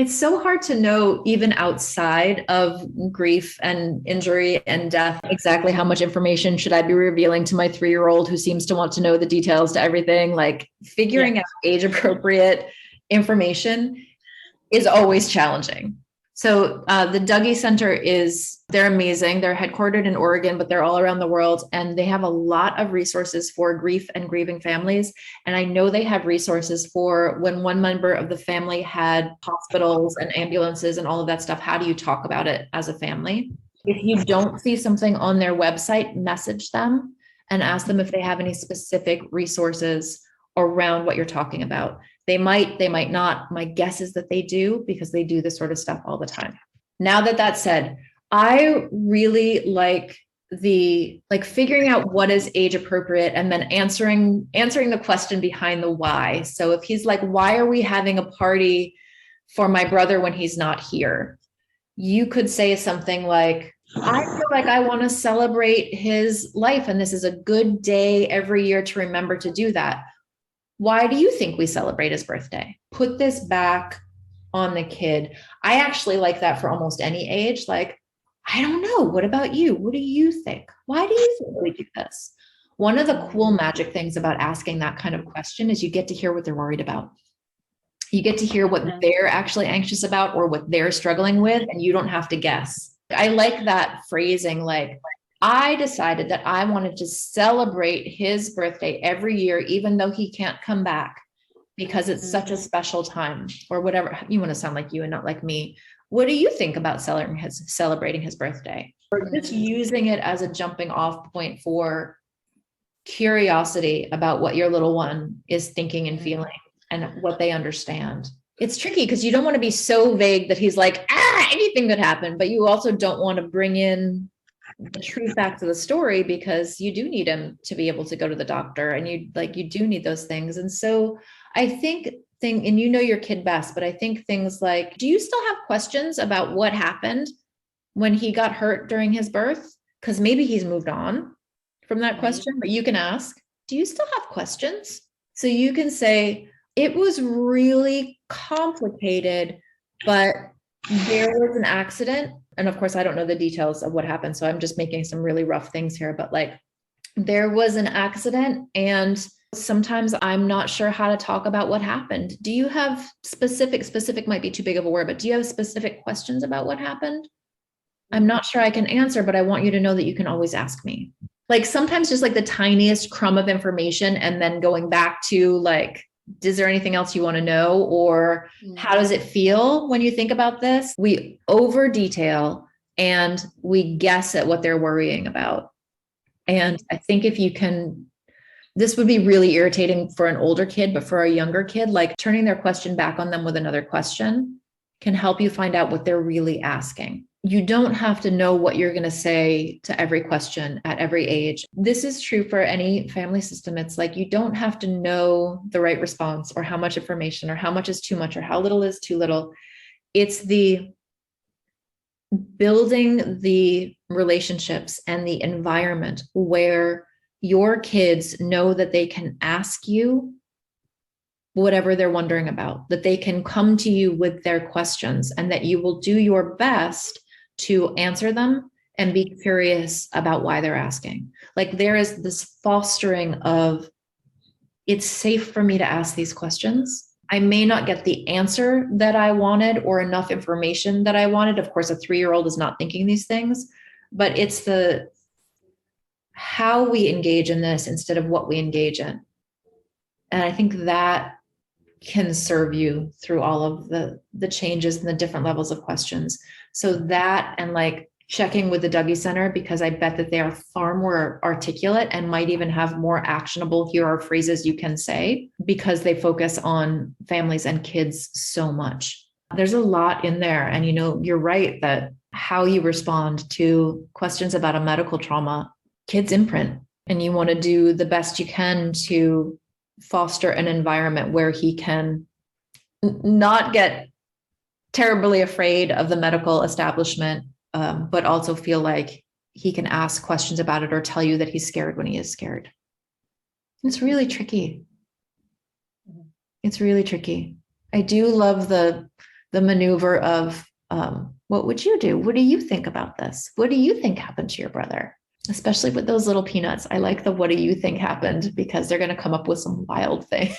It's so hard to know, even outside of grief and injury and death, exactly how much information should I be revealing to my 3-year-old who seems to want to know the details to everything. Like figuring out age appropriate information is always challenging. So the Dougie Center they're amazing. They're headquartered in Oregon, but they're all around the world. And they have a lot of resources for grief and grieving families. And I know they have resources for when one member of the family had hospitals and ambulances and all of that stuff. How do you talk about it as a family? If you don't see something on their website, message them and ask them if they have any specific resources around what you're talking about. They might not. My guess is that they do, because they do this sort of stuff all the time. Now that said, I really like figuring out what is age appropriate and then answering the question behind the why. So if he's like, why are we having a party for my brother when he's not here? You could say something like, I feel like I want to celebrate his life, and this is a good day every year to remember to do that. Why do you think we celebrate his birthday? Put this back on the kid. I actually like that for almost any age. Like, I don't know. What about you? What do you think? Why do you think we do this? One of the cool magic things about asking that kind of question is you get to hear what they're worried about. You get to hear what they're actually anxious about or what they're struggling with, and you don't have to guess. I like that phrasing, like, I decided that I wanted to celebrate his birthday every year, even though he can't come back, because it's such a special time, or whatever. You want to sound like you and not like me. What do you think about celebrating his birthday? Or just using it as a jumping off point for curiosity about what your little one is thinking and feeling and what they understand. It's tricky because you don't want to be so vague that he's like, anything could happen, but you also don't want to bring in the true facts of the story, because you do need him to be able to go to the doctor, and you do need those things. And so I think and you know your kid best, but I think things like, do you still have questions about what happened when he got hurt during his birth? Because maybe he's moved on from that question, but you can ask, do you still have questions? So you can say, it was really complicated, but there was an accident. And of course, I don't know the details of what happened, so I'm just making some really rough things here, but like, there was an accident, and sometimes I'm not sure how to talk about what happened. Do you have specific might be too big of a word, but do you have specific questions about what happened? I'm not sure I can answer, but I want you to know that you can always ask me. Like sometimes just like the tiniest crumb of information, and then going back to like, is there anything else you want to know? Or how does it feel when you think about this? We over detail and we guess at what they're worrying about. And I think if you can, this would be really irritating for an older kid, but for a younger kid, like turning their question back on them with another question can help you find out what they're really asking. You don't have to know what you're going to say to every question at every age. This is true for any family system. It's like, you don't have to know the right response, or how much information, or how much is too much, or how little is too little. It's the building the relationships and the environment where your kids know that they can ask you whatever they're wondering about, that they can come to you with their questions, and that you will do your best to answer them and be curious about why they're asking. Like there is this fostering of, it's safe for me to ask these questions. I may not get the answer that I wanted or enough information that I wanted. Of course, a 3-year-old is not thinking these things, but it's the how we engage in this instead of what we engage in. And I think that can serve you through all of the changes and the different levels of questions. So that, and like checking with the Dougie Center, because I bet that they are far more articulate and might even have more actionable, here are phrases you can say, because they focus on families and kids so much. There's a lot in there. And you know, you're right that how you respond to questions about a medical trauma, kids imprint, and you want to do the best you can to foster an environment where he can not get terribly afraid of the medical establishment, but also feel like he can ask questions about it or tell you that he's scared when he is scared. It's really tricky. It's really tricky. I do love the the maneuver of, what would you do? What do you think about this? What do you think happened to your brother? Especially with those little peanuts. I like the what do you think happened because they're going to come up with some wild things.